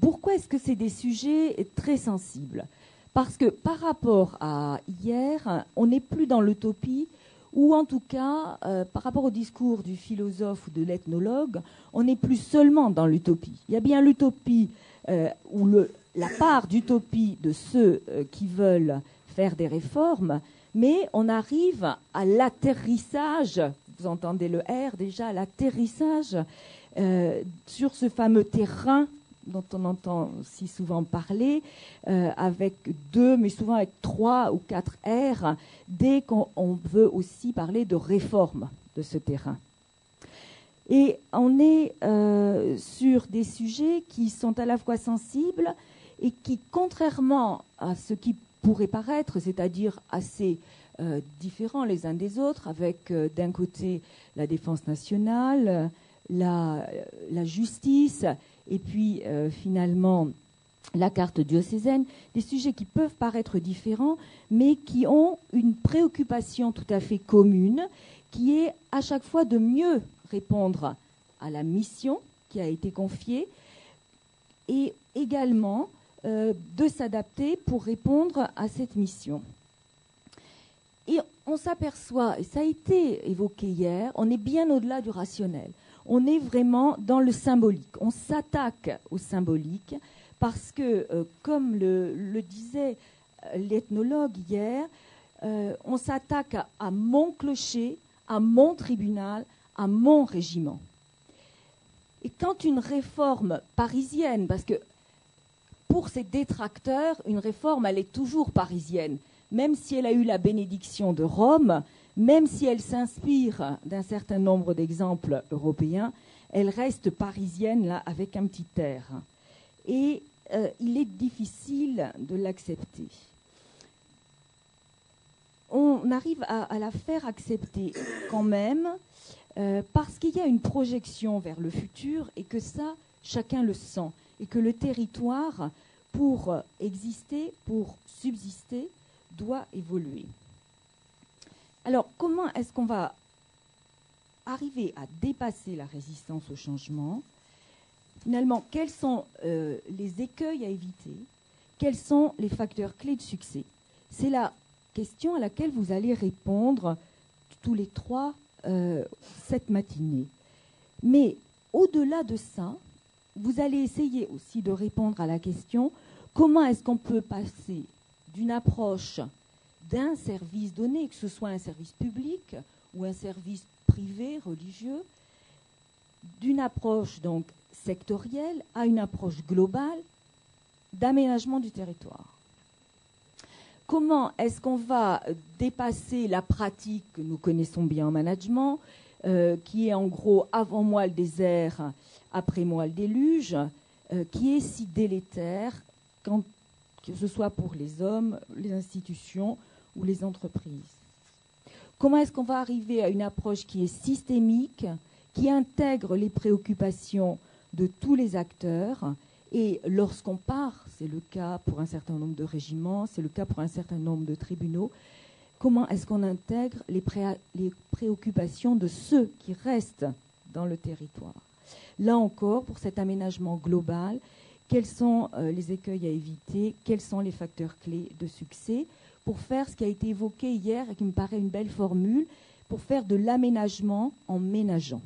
pourquoi est-ce que c'est des sujets très sensibles? Parce que par rapport à hier, on n'est plus dans l'utopie, ou en tout cas, par rapport au discours du philosophe ou de l'ethnologue, on n'est plus seulement dans l'utopie. Il y a bien l'utopie, ou la part d'utopie de ceux qui veulent faire des réformes, mais on arrive à l'atterrissage, vous entendez le R déjà, l'atterrissage sur ce fameux terrain dont on entend si souvent parler, avec 2, mais souvent avec 3 ou 4 R, dès qu'on veut aussi parler de réforme de ce terrain. Et on est sur des sujets qui sont à la fois sensibles et qui, contrairement à ce qui pourrait paraître, c'est-à-dire assez différents les uns des autres, avec d'un côté la défense nationale, la justice, et puis finalement la carte diocésaine, des sujets qui peuvent paraître différents, mais qui ont une préoccupation tout à fait commune, qui est à chaque fois de mieux répondre à la mission qui a été confiée, et également de s'adapter pour répondre à cette mission. Et on s'aperçoit, et ça a été évoqué hier, on est bien au-delà du rationnel. On est vraiment dans le symbolique. On s'attaque au symbolique parce que, comme le disait l'ethnologue hier, on s'attaque à mon clocher, à mon tribunal, à mon régiment. Et quand une réforme parisienne, parce que pour ces détracteurs, une réforme, elle est toujours parisienne, même si elle a eu la bénédiction de Rome, même si elle s'inspire d'un certain nombre d'exemples européens, elle reste parisienne, là, avec un petit air. Et il est difficile de l'accepter. On arrive à la faire accepter quand même, parce qu'il y a une projection vers le futur et que ça, chacun le sent. Et que le territoire, pour exister, pour subsister, doit évoluer. Alors, comment est-ce qu'on va arriver à dépasser la résistance au changement? Finalement, quels sont les écueils à éviter? Quels sont les facteurs clés de succès? C'est la question à laquelle vous allez répondre tous les 3 cette matinée. Mais au-delà de ça, vous allez essayer aussi de répondre à la question comment est-ce qu'on peut passer d'une approche d'un service donné, que ce soit un service public ou un service privé, religieux, d'une approche donc sectorielle à une approche globale d'aménagement du territoire. Comment est-ce qu'on va dépasser la pratique que nous connaissons bien en management, qui est en gros avant moi le désert, après moi le déluge, qui est si délétère, que ce soit pour les hommes, les institutions ou les entreprises. Comment est-ce qu'on va arriver à une approche qui est systémique, qui intègre les préoccupations de tous les acteurs, et lorsqu'on part, c'est le cas pour un certain nombre de régiments, c'est le cas pour un certain nombre de tribunaux, comment est-ce qu'on intègre les préoccupations de ceux qui restent dans le territoire? Là encore, pour cet aménagement global, quels sont les écueils à éviter? Quels sont les facteurs clés de succès? Pour faire ce qui a été évoqué hier et qui me paraît une belle formule, pour faire de l'aménagement en ménageant.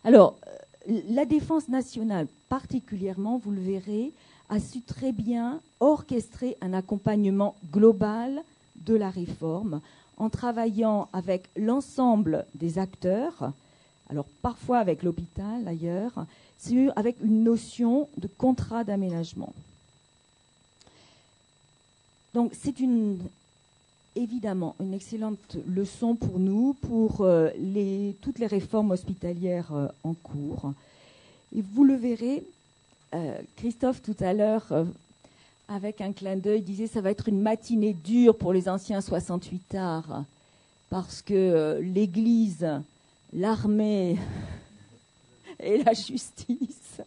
Alors, la défense nationale particulièrement, vous le verrez, a su très bien orchestrer un accompagnement global de la réforme en travaillant avec l'ensemble des acteurs, alors parfois avec l'hôpital d'ailleurs, avec une notion de contrat d'aménagement. Donc c'est évidemment une excellente leçon pour nous, pour toutes les réformes hospitalières en cours. Et vous le verrez, Christophe tout à l'heure, avec un clin d'œil, disait ça va être une matinée dure pour les anciens 68 arts, parce que l'Église, l'armée et la justice...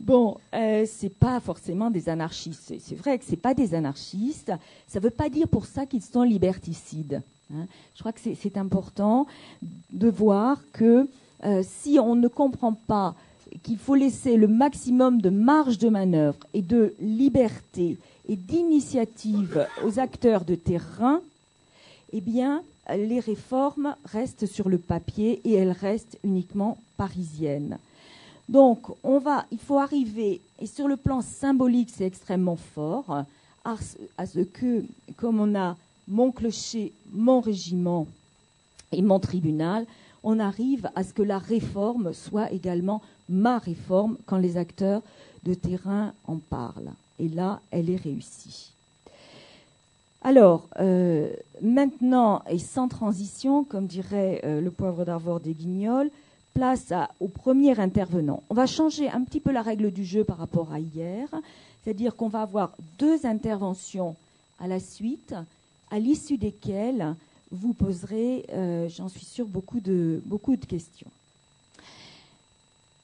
Bon, c'est pas forcément des anarchistes. C'est vrai que c'est pas des anarchistes. Ça veut pas dire pour ça qu'ils sont liberticides. Hein. Je crois que c'est important de voir que si on ne comprend pas qu'il faut laisser le maximum de marge de manœuvre et de liberté et d'initiative aux acteurs de terrain, eh bien, les réformes restent sur le papier et elles restent uniquement parisiennes. Donc, il faut arriver, et sur le plan symbolique, c'est extrêmement fort, à ce que, comme on a mon clocher, mon régiment et mon tribunal, on arrive à ce que la réforme soit également ma réforme quand les acteurs de terrain en parlent. Et là, elle est réussie. Alors, maintenant, et sans transition, comme dirait le poivre d'Arvor des Guignols, place au premier intervenant. On va changer un petit peu la règle du jeu par rapport à hier, c'est-à-dire qu'on va avoir 2 interventions à la suite, à l'issue desquelles vous poserez, j'en suis sûre, beaucoup de questions.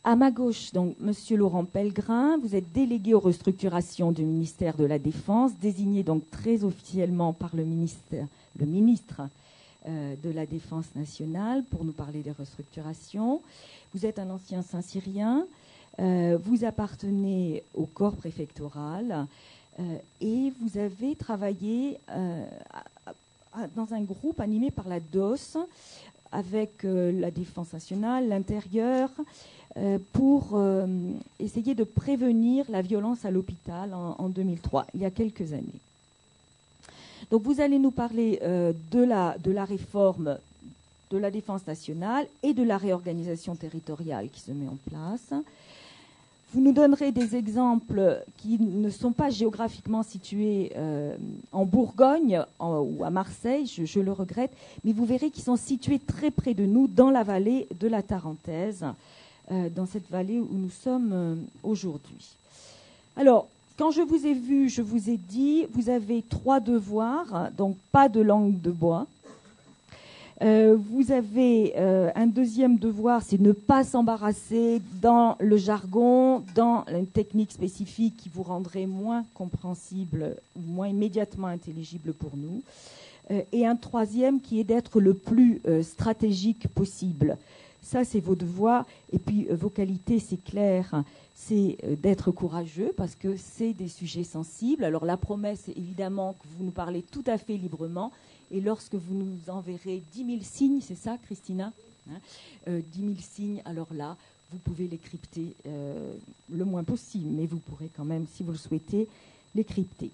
À ma gauche, donc, Monsieur Laurent Pellegrin, vous êtes délégué aux restructurations du ministère de la Défense, désigné donc très officiellement par le ministre de la Défense nationale pour nous parler des restructurations. Vous êtes un ancien Saint-Cyrien, vous appartenez au corps préfectoral et vous avez travaillé dans un groupe animé par la DOS avec la Défense nationale, l'Intérieur, pour essayer de prévenir la violence à l'hôpital en 2003, il y a quelques années. Donc vous allez nous parler de la réforme de la Défense nationale et de la réorganisation territoriale qui se met en place. Vous nous donnerez des exemples qui ne sont pas géographiquement situés en Bourgogne ou à Marseille, je le regrette, mais vous verrez qu'ils sont situés très près de nous, dans la vallée de la Tarentaise, dans cette vallée où nous sommes aujourd'hui. Alors, quand je vous ai vu, je vous ai dit, vous avez 3 devoirs, donc pas de langue de bois. Vous avez un deuxième devoir, c'est ne pas s'embarrasser dans le jargon, dans une technique spécifique qui vous rendrait moins compréhensible ou moins immédiatement intelligible pour nous. Et un troisième qui est d'être le plus stratégique possible. Ça, c'est vos devoirs. Et puis, vos qualités, c'est clair, c'est d'être courageux parce que c'est des sujets sensibles. Alors, la promesse, évidemment, que vous nous parlez tout à fait librement. Et lorsque vous nous enverrez 10 000 signes, c'est ça, Christina, 10 000 signes, alors là, vous pouvez les crypter le moins possible, mais vous pourrez quand même, si vous le souhaitez, les crypter.